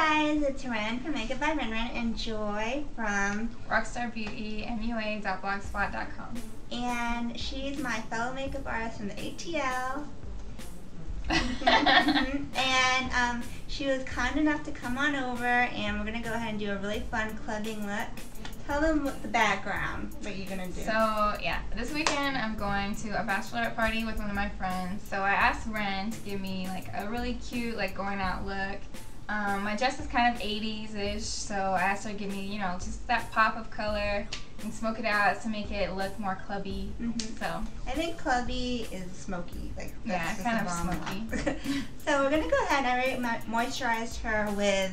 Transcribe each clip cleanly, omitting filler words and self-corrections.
guys, it's Ren from Makeup by Ren and Joy from Rockstar Beauty, MUA.blogspot.com. And she's my fellow makeup artist from the ATL. And she was kind enough to come on over, and we're going to go ahead and do a really fun clubbing look. Tell them what the background, what you're going to do. So, yeah, this weekend I'm going to a bachelorette party with one of my friends. So I asked Ren to give me like a really cute, like going out look. My dress is kind of 80s-ish, so I asked her to give me, you know, just that pop of color and smoke it out to make it look more clubby. So I think clubby is smoky, like yeah, kind of smoky. So we're gonna go ahead. I already moisturized her with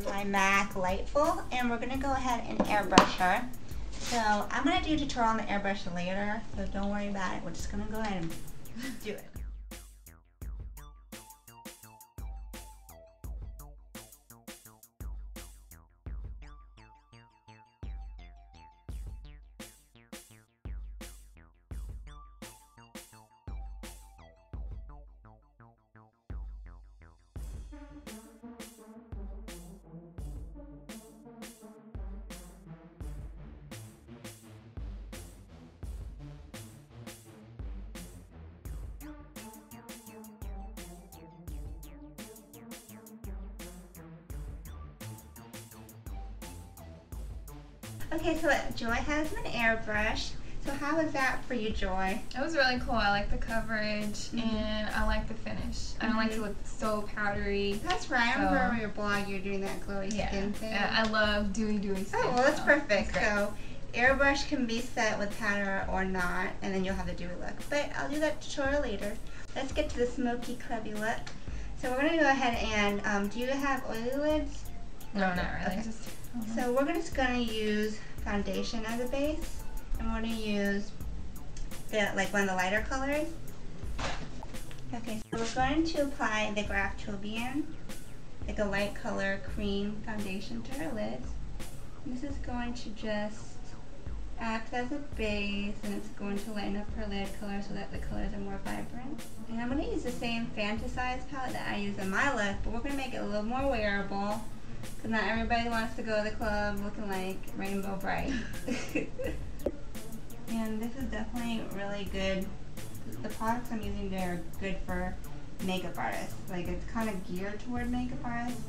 my MAC Lightful, and we're gonna go ahead and airbrush her. So I'm gonna do a tutorial on the airbrush later, so don't worry about it. We're just gonna go ahead and do it. Okay, so Joy has an airbrush. So how was that for you, Joy? It was really cool. I like the coverage and I like the finish. I don't like to look so powdery. That's right. I remember on your blog you were doing that glowy skin thing. I love dewy skin. Oh, well, that's perfect. So airbrush can be set with powder or not, and then you'll have the dewy look. But I'll do that tutorial later. Let's get to the smoky, clubby look. So we're going to go ahead and, do you have oily lids? No, not really. Okay. So we're just going to use foundation as a base, and we're going to use like one of the lighter colors. Okay, so we're going to apply the Graftobian, like a light color cream foundation to her lids. And this is going to just act as a base, and it's going to lighten up her lid color so that the colors are more vibrant. And I'm going to use the same Fantasize palette that I use in my look, but we're going to make it a little more wearable. Because not everybody wants to go to the club looking like Rainbow Bright. And this is definitely really good. The products I'm using there are good for makeup artists. Like, it's kind of geared toward makeup artists.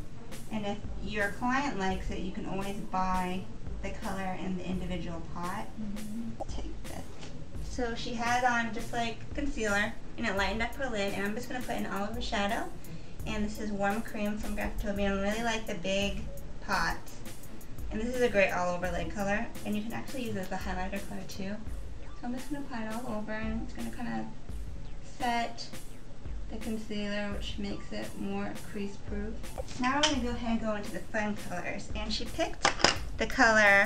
And if your client likes it, you can always buy the color in the individual pot. Take this. So she had on just like concealer, and it lightened up her lid. And I'm just going to put an all over shadow. And this is Warm Cream from Graftobian. I really like the big pots. And this is a great all over lid color. And you can actually use it as a highlighter color too. So I'm just going to apply it all over, and it's going to kind of set the concealer, which makes it more crease proof. Now we're going to go ahead and go into the fun colors. And she picked the color,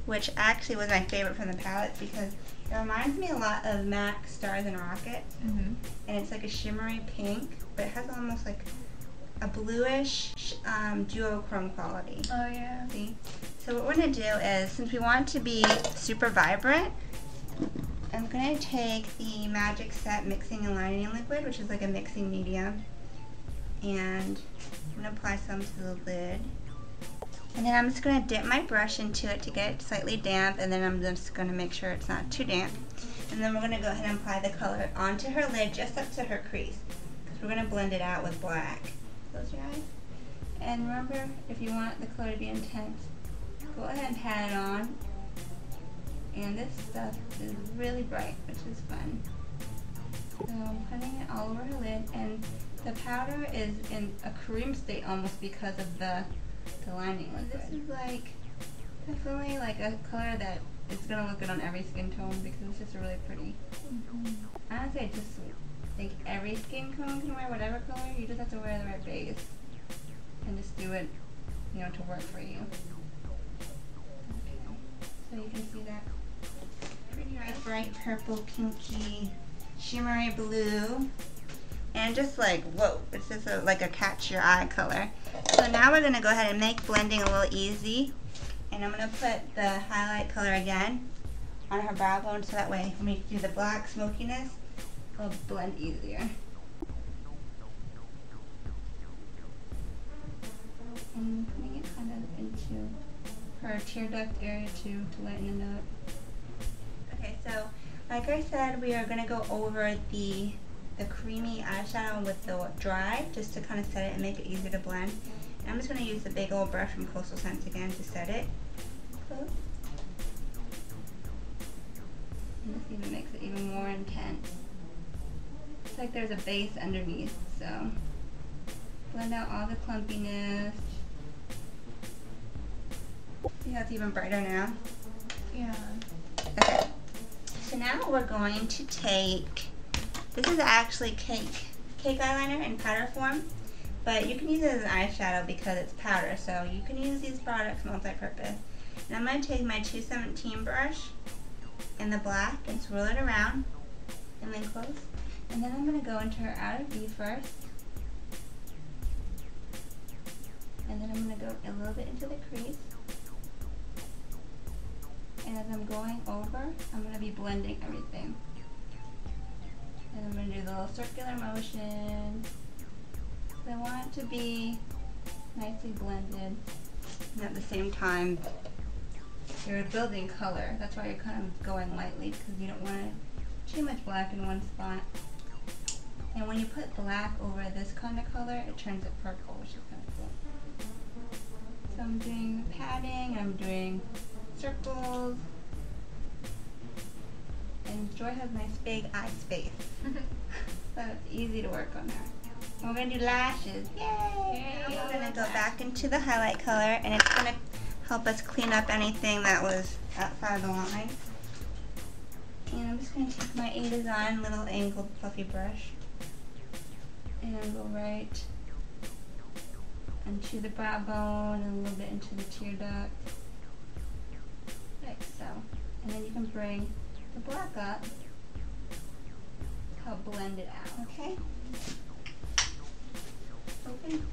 which actually was my favorite from the palette because it reminds me a lot of MAC Stars and Rockets. And it's like a shimmery pink, but it has almost like a bluish duochrome quality. Oh yeah. See? So what we're going to do is, since we want it to be super vibrant, I'm going to take the Magic Set Mixing and Lining Liquid, which is like a mixing medium, and I'm going to apply some to the lid. And then I'm just going to dip my brush into it to get it slightly damp, and then I'm just going to make sure it's not too damp. And then we're going to go ahead and apply the color onto her lid just up to her crease, because we're going to blend it out with black. Close your eyes. And remember, if you want the color to be intense, go ahead and pat it on. And this stuff is really bright, which is fun. So I'm putting it all over her lid, and the powder is in a cream state almost because of the lining liquid. This is like definitely like a color that is gonna look good on every skin tone because it's just really pretty. I would say just like every skin tone can wear whatever color. You just have to wear the right base and just do it, you know, to work for you. Okay. So you can see that pretty bright purple, pinky, shimmery blue. And just like, whoa, it's just like a catch your eye color. So now we're going to go ahead and make blending a little easy. And I'm going to put the highlight color again on her brow bone so that way when we do the black smokiness, it'll blend easier. And putting it kind of into her tear duct area to lighten it up. Okay, so like I said, we are going to go over the creamy eyeshadow with the dry, just to kind of set it and make it easier to blend. And I'm just going to use the big old brush from Coastal Scents again to set it. Close. And this even makes it even more intense. It's like there's a base underneath, so blend out all the clumpiness. See how it's even brighter now? Yeah. Okay. So now we're going to take, this is actually cake eyeliner in powder form, but you can use it as an eyeshadow because it's powder, so you can use these products multi-purpose. And I'm going to take my 217 brush in the black and swirl it around and then close. And then I'm going to go into her outer V first. And then I'm going to go a little bit into the crease. And as I'm going over, I'm going to be blending everything. And I'm going to do the little circular motion. I want it to be nicely blended. And at the same time, you're building color. That's why you're kind of going lightly, because you don't want too much black in one spot. And when you put black over this kind of color, it turns it purple, which is kind of cool. So I'm doing padding, I'm doing circles. And Joy has nice big eye space. So it's easy to work on her. And we're going to do lashes. Yay! Now we're going to go back into the highlight color, and it's going to help us clean up anything that was outside the line. And I'm just going to take my A Design little angled fluffy brush and go right into the brow bone and a little bit into the tear duct, like so. And then you can bring the black up, help blend it out, okay? Open.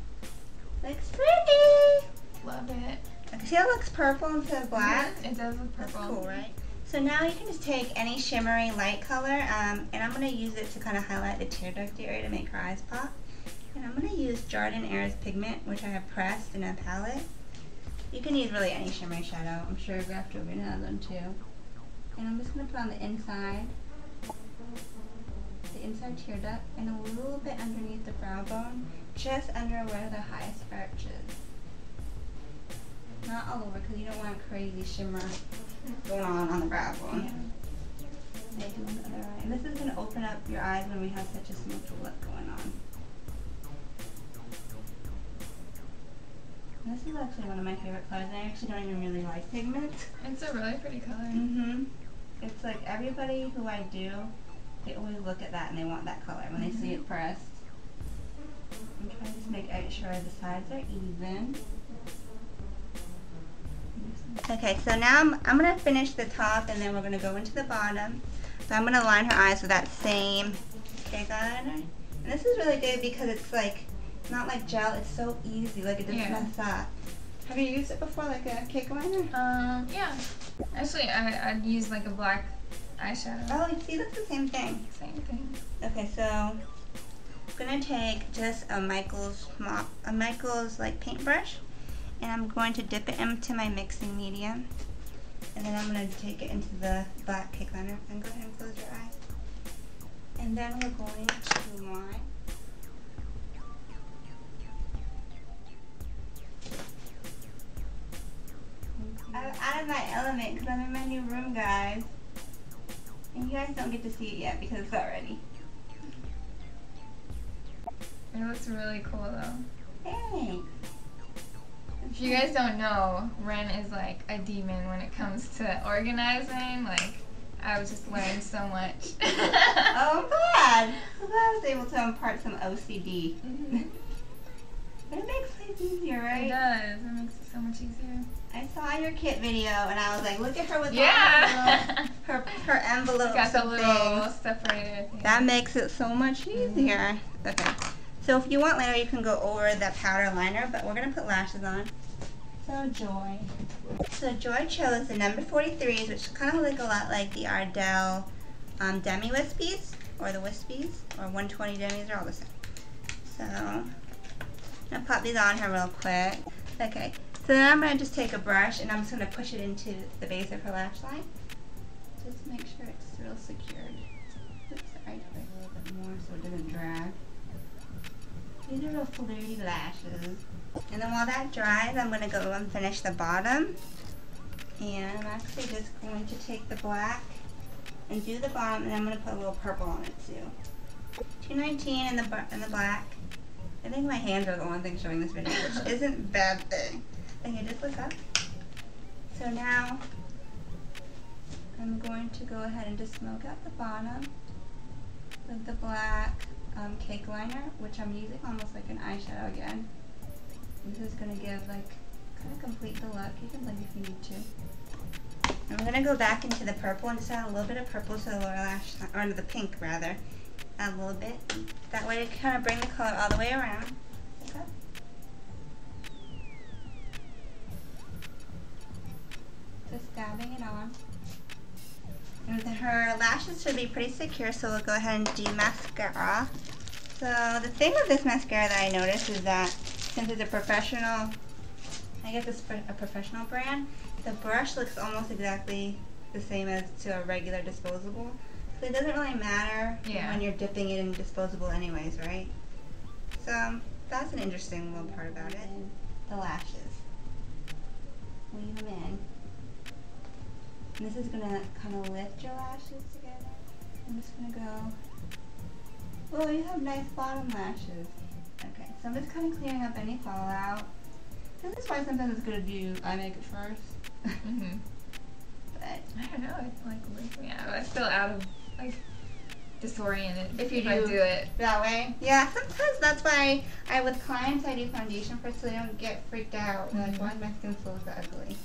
Looks pretty! Love it. Okay, see how it looks purple instead of black? It does look purple. That's cool, right? So now you can just take any shimmery light color, and I'm going to use it to kind of highlight the tear duct area to make her eyes pop. And I'm going to use Jardin Airs pigment, which I have pressed in a palette. You can use really any shimmery shadow. I'm sure Graftobian has them too. And I'm just going to put on the inside tear duct, and a little bit underneath the brow bone, just under where the highest arch is. Not all over, because you don't want crazy shimmer going on the brow bone. Yeah. Make it on the other eye. And this is going to open up your eyes when we have such a smoky look going on. And this is actually one of my favorite colors. I actually don't even really like pigment. It's a really pretty color. Mm-hmm. It's like everybody who I do, they always look at that and they want that color when they see it pressed. I'm trying to just make sure the sides are even. Okay, so now I'm going to finish the top, and then we're going to go into the bottom. So I'm going to line her eyes with that same cake eyeliner. And this is really good because it's like, not like gel, it's so easy, like it doesn't mess up. Have you used it before, like a cake liner? Yeah. Actually, I'd use like a black eyeshadow. Oh, you see, that's the same thing. Same thing. Okay, so I'm going to take just a Michael's like paintbrush, and I'm going to dip it into my mixing medium, and then I'm going to take it into the black cake liner, and go ahead and close your eyes. And then we're going to line. I'm out of my element because I'm in my new room, guys. And you guys don't get to see it yet because it's not ready. It looks really cool though. Thanks. If you guys don't know, Ren is like a demon when it comes to organizing. Like, I was just learning so much. Oh, I'm glad. I'm glad I was able to impart some OCD. But it makes life easier, right? It does. It makes it so much easier. I saw your kit video and I was like, look at her with all her envelopes. Got the and little things. separated thing. That makes it so much easier. Okay. So if you want later, you can go over the powder liner, but we're going to put lashes on. So Joy. So Joy chose the number 43s, which kind of look a lot like the Ardell Demi Wispies, or the Wispies, or 120 Demis, are all the same. So I'm going to pop these on her real quick. Okay, so then I'm going to just take a brush and I'm just going to push it into the base of her lash line. Just make sure it's real secured. Oops, sorry, do it a little bit more so it doesn't drag. These are little flirty lashes. And then while that dries, I'm going to go and finish the bottom. And I'm actually just going to take the black and do the bottom, and I'm going to put a little purple on it too. 219 in the black. I think my hands are the only thing showing this video, which isn't a bad thing. Okay, just look up. So now I'm going to go ahead and just smoke out the bottom with the black cake liner, which I'm using almost like an eyeshadow again. This is going to give like kind of complete the look. You can blend if you need to. I'm going to go back into the purple and just add a little bit of purple to the lower lash line, or the pink rather. Add a little bit. That way to kind of bring the color all the way around. Okay. Just dabbing it on. And her lashes should be pretty secure, so we'll go ahead and do mascara. So the thing with this mascara that I noticed is that since it's a professional, I guess it's a professional brand, the brush looks almost exactly the same as to a regular disposable. So it doesn't really matter when you're dipping it in disposable anyways, right? So that's an interesting little part about it. The lashes. Weave them in. And this is going to kind of lift your lashes together. I'm just going to go, oh, you have nice bottom lashes. Okay, so I'm just kind of clearing up any fallout. This is why sometimes it's good to do eye makeup first. But I don't know, it's like weirding me out. I feel out of, like, disoriented if you do it that way. Yeah, sometimes that's why with clients I do foundation first so they don't get freaked out. They're like, why is my skin so ugly?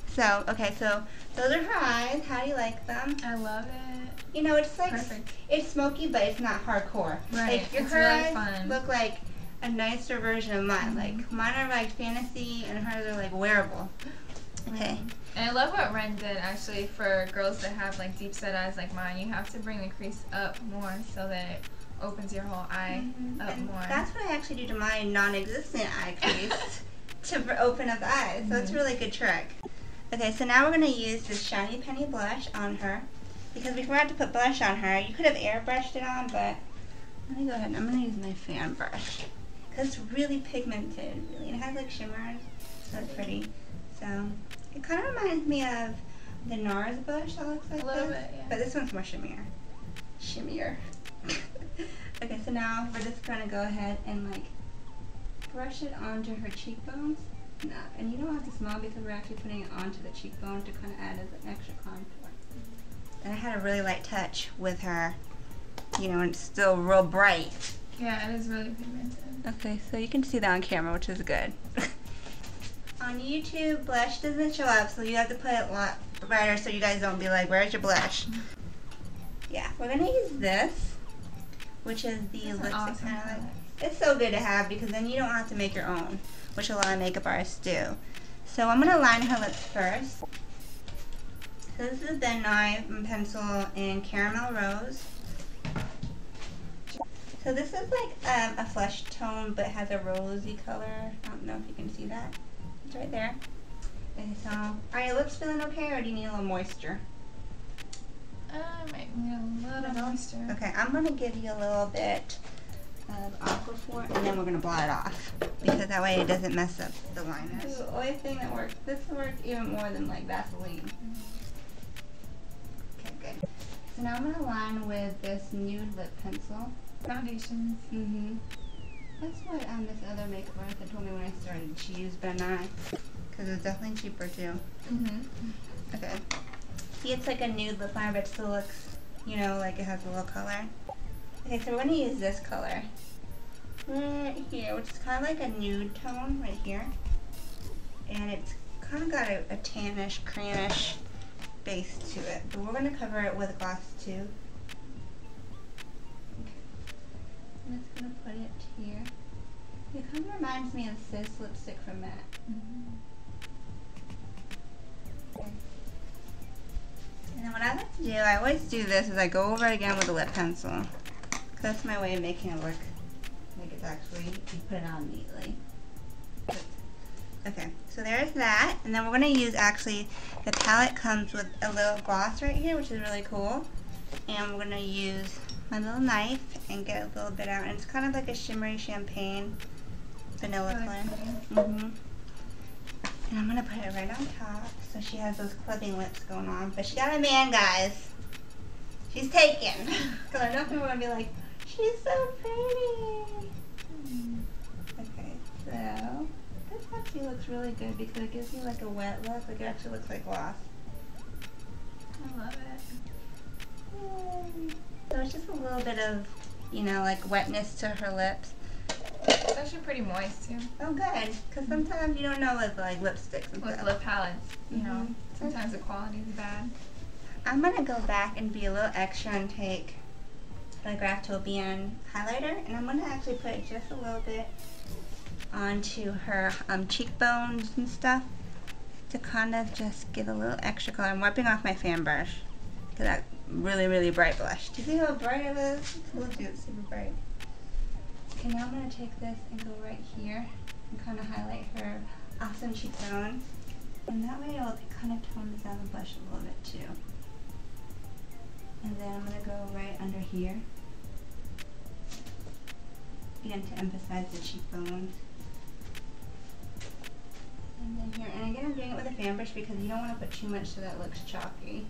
So, okay, so those are her eyes. How do you like them? I love it. You know, it's like, perfect. It's smoky, but it's not hardcore. Right, Like, your it's her really eyes fun. look like a nicer version of mine. Like, mine are like fantasy and hers are like wearable. Okay. And I love what Ren did actually for girls that have like deep set eyes like mine. You have to bring the crease up more so that it opens your whole eye up and more. That's what I actually do to my non-existent eye crease to open up the eyes. So it's a really good trick. Okay, so now we're going to use this Shiny Penny blush on her. Because we forgot to put blush on her. You could have airbrushed it on, but let me go ahead and I'm going to use my fan brush. Because it's really pigmented, really. It has like shimmers, so it's pretty. So it kind of reminds me of the NARS blush that looks like a little bit, yeah. But this one's more shimmier. Okay, so now we're just going to go ahead and like brush it onto her cheekbones. No, and you don't have to smile because we're actually putting it onto the cheekbone to kind of add as an extra contour. And I had a really light touch with her, you know, and it's still real bright. Yeah, it is really pigmented. Okay, so you can see that on camera, which is good. On YouTube, blush doesn't show up, so you have to put it a lot brighter so you guys don't be like, where's your blush? Yeah, we're going to use this, which is the lipstick awesome kind of like. It's so good to have because then you don't have to make your own, which a lot of makeup artists do. So I'm going to line her lips first. So this is the knife pencil in Caramel Rose. So this is like a flesh tone but has a rosy color. I don't know if you can see that. It's right there. Okay, so are your lips feeling okay or do you need a little moisture? I might need a little moisture. Okay, I'm going to give you a little bit of Aquaphor and then we're going to blot it off because that way it doesn't mess up the liner. This is the only thing that works. This works even more than like Vaseline. Okay, good. So now I'm going to line with this Nude lip pencil. Foundations. That's what this other makeup artist told me when I started. She used Ben Nye because it's definitely cheaper too. Okay. See, it's like a nude lip liner, but it still looks, you know, like it has a little color. Okay, so we're going to use this color right here, which is kind of like a nude tone right here. And it's kind of got a tannish, creamish base to it. But we're going to cover it with gloss too. I'm just going to put it here. It kind of reminds me of Sis lipstick from Matte. Okay. And then what I like to do, I always do this, is I go over it again with a lip pencil. That's my way of making it look like it's actually, you put it on neatly. Okay, so there's that. And then we're going to use, actually, the palette comes with a little gloss right here, which is really cool. And we're going to use my little knife and get a little bit out. And it's kind of like a shimmery champagne vanilla color. And I'm going to put it right on top so she has those clubbing lips going on. But she got a man, guys. She's taken. Because I know people are going to be like, she's so pretty. Okay, so this actually looks really good because it gives you like a wet look. Like it actually looks like gloss. I love it. Yay. So it's just a little bit of, you know, like wetness to her lips. It's actually pretty moist too. Oh, good. Because sometimes you don't know with like lipsticks and With stuff. lip palettes, you know, sometimes the quality is bad. I'm going to go back and be a little extra and take the Graftobian highlighter. And I'm going to actually put just a little bit onto her cheekbones and stuff to kind of just give a little extra color. I'm wiping off my fan brush because that really, really bright blush. Do you see how bright it is? I told you it's super bright. Okay, now I'm going to take this and go right here and kind of highlight her awesome cheekbone. And that way it kind of tones down the blush a little bit too. And then I'm going to go right under here. Again, to emphasize the cheekbones. And then here, and again I'm doing it with a fan brush because you don't want to put too much so that it looks chalky.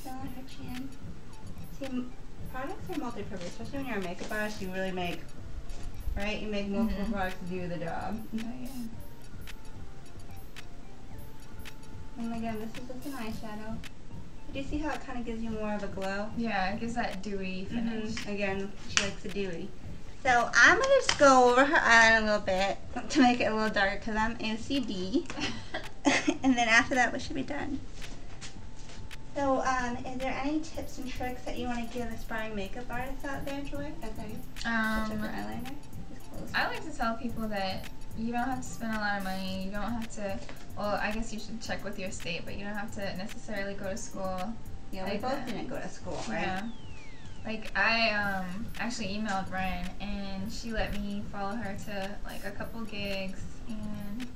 So on her chin. See, products are multi-purpose, especially when you're a makeup artist. You really make, right? You make multiple products to do the job. Oh, yeah. And again, this is just an eyeshadow. Do you see how it kind of gives you more of a glow? Yeah, it gives that dewy finish. Again, she likes the dewy. So I'm going to just go over her eyeliner a little bit to make it a little darker because I'm OCD. And then after that, we should be done. So is there any tips and tricks that you want to give aspiring makeup artists out there, Joy? As I touch up her eyeliner? I like to tell people that you don't have to spend a lot of money. You don't have to, well, I guess you should check with your state, but you don't have to necessarily go to school. Yeah, like we both didn't go to school, right? Yeah. Like, I actually emailed Ren, and she let me follow her to, like, a couple gigs, and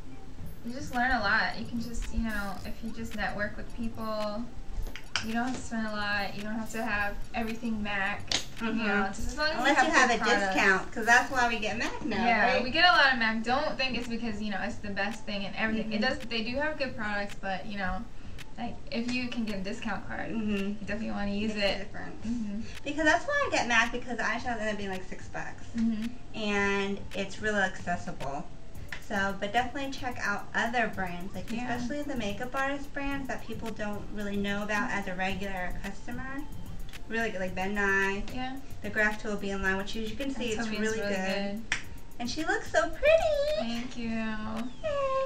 you just learn a lot. You can just, you know, if you just network with people, you don't have to spend a lot. You don't have to have everything MAC. You know, just as long as unless you have a products. Discount, because that's why we get MAC now, yeah, right? we get a lot of MAC. Don't think it's because, you know, it's the best thing and everything. It does. They do have good products, but, you know, like, if you can get a discount card, you definitely want to use it. Because that's why I get MAC, because eyeshadows end up being like $6. And it's really accessible. So, but definitely check out other brands, like especially the makeup artist brands that people don't really know about as a regular customer. Really good, like Ben Nye, the Graftobian line, which you can see it's really good. And she looks so pretty. Thank you. Yay.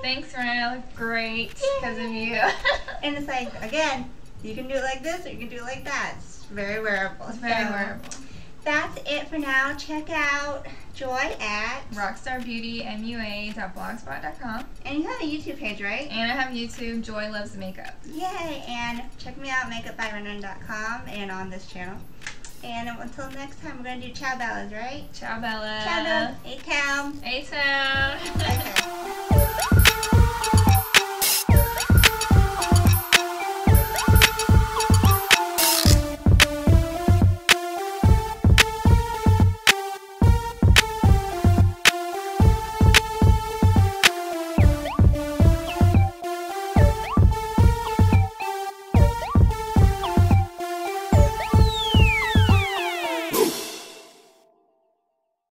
Thanks, Ren. I look great because of you. And it's like, again, you can do it like this or you can do it like that. It's very wearable. It's very wearable. That's it for now. Check out Joy at rockstarbeautymua.blogspot.com. And you have a YouTube page, right? And I have YouTube, Joy Loves Makeup. Yay! And check me out, makeupbyrenan.com and on this channel. And until next time, we're going to do Ciao Bellas, right? Ciao, Bella. Ciao, Bella. A-Town. A-Town. Okay.